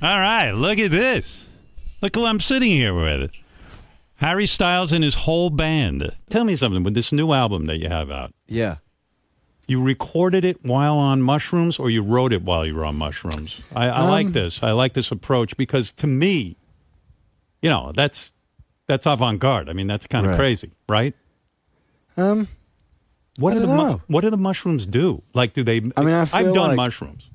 All right, look at this. Look who I'm sitting here with. Harry Styles and his whole band. Tell me something, with this new album that you have out. Yeah. You recorded it while on mushrooms, or you wrote it while you were on mushrooms? I like this. I like this approach because, to me, you know, that's avant-garde. I mean, that's kind of crazy, right? What do the mushrooms do? Like, do they? I mean, I've done mushrooms.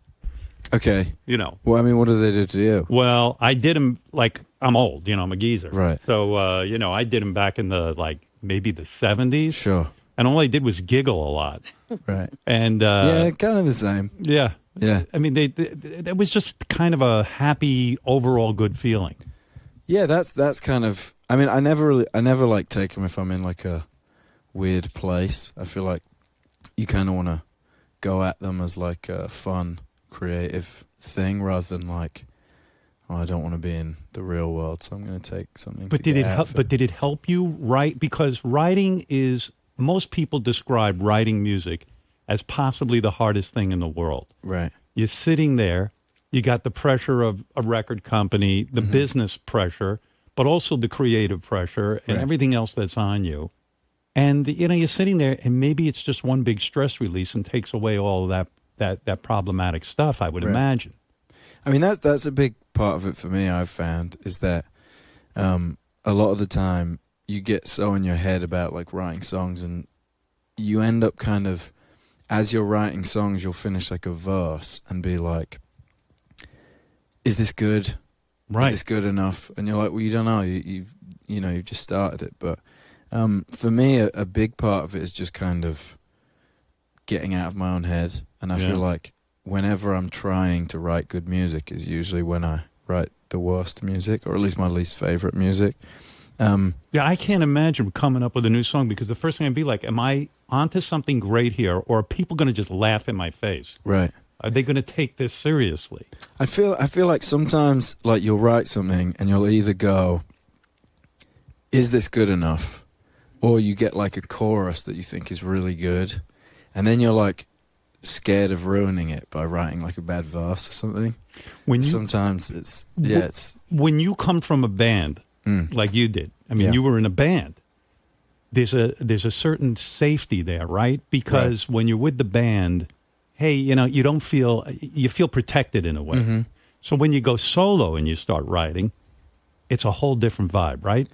Okay. You know. Well, I mean, what do they do to you? Well, I did them, like, I'm old, you know, I'm a geezer. Right. So, you know, I did them back in the, like, maybe the 70s. Sure. And all I did was giggle a lot. Right. And yeah, kind of the same. Yeah. Yeah. I mean, it was just kind of a happy, overall good feeling. Yeah, that's kind of. I mean, I never like take them if I'm in like a weird place. I feel like you kind of want to go at them as like a fun, creative thing rather than like, oh, I don't want to be in the real world, so I'm going to take something. But did it help? But did it help you write? Because writing is. Most people describe writing music as possibly the hardest thing in the world. Right. You're sitting there, you got the pressure of a record company, the business pressure, but also the creative pressure and everything else that's on you. And, you know, you're sitting there and maybe it's just one big stress release and takes away all of that problematic stuff, I would imagine. I mean, that's a big part of it for me, I've found, is that a lot of the time you get so in your head about like writing songs and you end up kind of, as you're writing songs, you'll finish like a verse and be like, is this good? Right. Is this good enough? And you're like, well, you don't know. You've just started it. But for me, a big part of it is just kind of getting out of my own head. And I feel like whenever I'm trying to write good music is usually when I write the worst music, or at least my least favorite music. Yeah, I can't imagine coming up with a new song because the first thing I'd be like, am I onto something great here, or are people going to just laugh in my face? Right. Are they going to take this seriously? I feel like sometimes like you'll write something and you'll either go, is this good enough? Or you get like a chorus that you think is really good, and then you're like scared of ruining it by writing like a bad verse or something. Sometimes it's when you come from a band like you did. I mean, you were in a band. There's a certain safety there, right? Because when you're with the band, hey, you know, you feel protected in a way. Mm-hmm. So when you go solo and you start writing, it's a whole different vibe, right?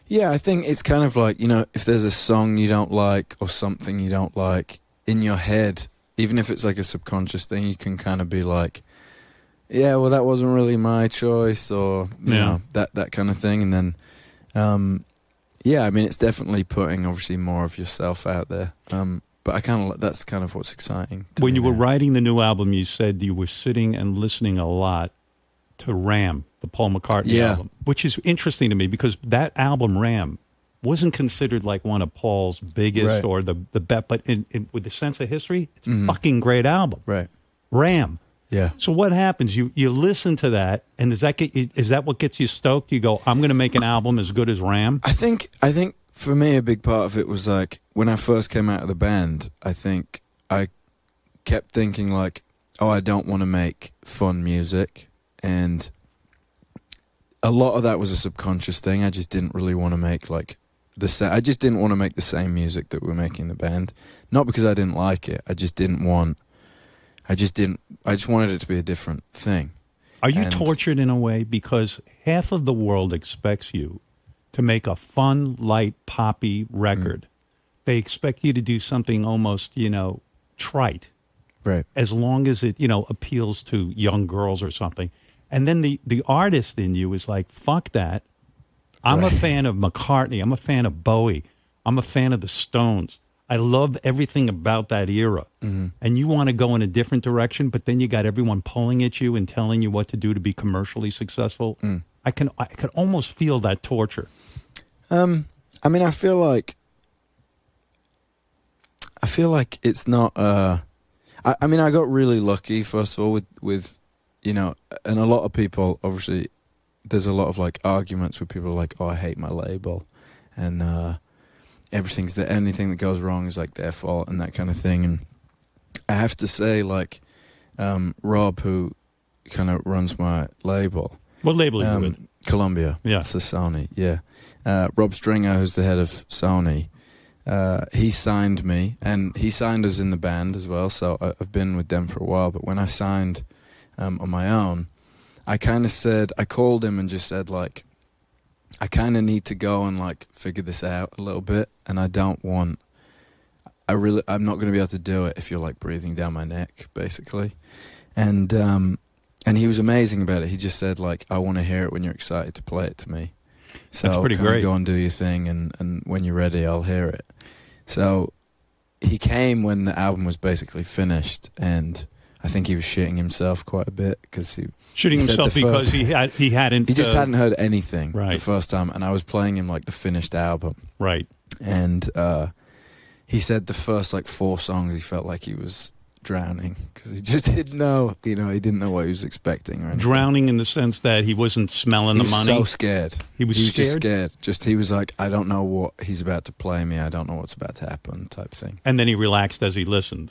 Yeah, I think it's kind of like, you know, if there's a song you don't like or something you don't like in your head, even if it's like a subconscious thing, you can kind of be like, yeah, well, that wasn't really my choice, or you know, that kind of thing. And then, yeah, I mean, it's definitely putting obviously more of yourself out there. But I kind of that's kind of what's exciting. When you were writing the new album, you said you were sitting and listening a lot to Ram, the Paul McCartney album, which is interesting to me because that album, Ram, wasn't considered like one of Paul's biggest or the best, but with the sense of history, it's a fucking great album. Right. Ram. Yeah. So what happens? You listen to that, and is that what gets you stoked? You go, I'm going to make an album as good as Ram? I think for me a big part of it was like when I first came out of the band, I think I kept thinking like, oh, I don't want to make fun music, and a lot of that was a subconscious thing. I just didn't really want to make like I just didn't want to make the same music that we're making in the band. Not because I didn't like it. I just wanted it to be a different thing. Are you tortured in a way? Because half of the world expects you to make a fun, light, poppy record. They expect you to do something almost, you know, trite. Right. As long as it, you know, appeals to young girls or something. And then the artist in you is like, fuck that. I'm a fan of McCartney. I'm a fan of Bowie. I'm a fan of the Stones. I love everything about that era. Mm-hmm. And you want to go in a different direction, but then you got everyone pulling at you and telling you what to do to be commercially successful. I can almost feel that torture. I mean, I feel like it's not. I mean, I got really lucky first of all with you know, and a lot of people obviously. There's a lot of like arguments where people are like, "Oh, I hate my label," and anything that goes wrong is like their fault and that kind of thing. And I have to say, like, Rob, who kind of runs my label. What label are you with? Columbia. Yeah. It's a Sony, yeah. Rob Stringer, who's the head of Sony, he signed me, and he signed us in the band as well, so I've been with them for a while. But when I signed on my own, I kind of said, I called him and just said, like, I kind of need to go and, like, figure this out a little bit, and I'm not going to be able to do it if you're, like, breathing down my neck, basically. And he was amazing about it. He just said, like, I want to hear it when you're excited to play it to me. So that's pretty great. Go and do your thing, and when you're ready, I'll hear it. So he came when the album was basically finished, and I think he was shitting himself quite a bit because he hadn't just hadn't heard anything right. the first time, and I was playing him like the finished album, right? And he said the first like 4 songs he felt like he was drowning because he just didn't know, he didn't know what he was expecting. Or anything. Drowning in the sense that he wasn't smelling the money. He was so scared. He was scared. He was like, I don't know what he's about to play me. I don't know what's about to happen, type thing. And then he relaxed as he listened.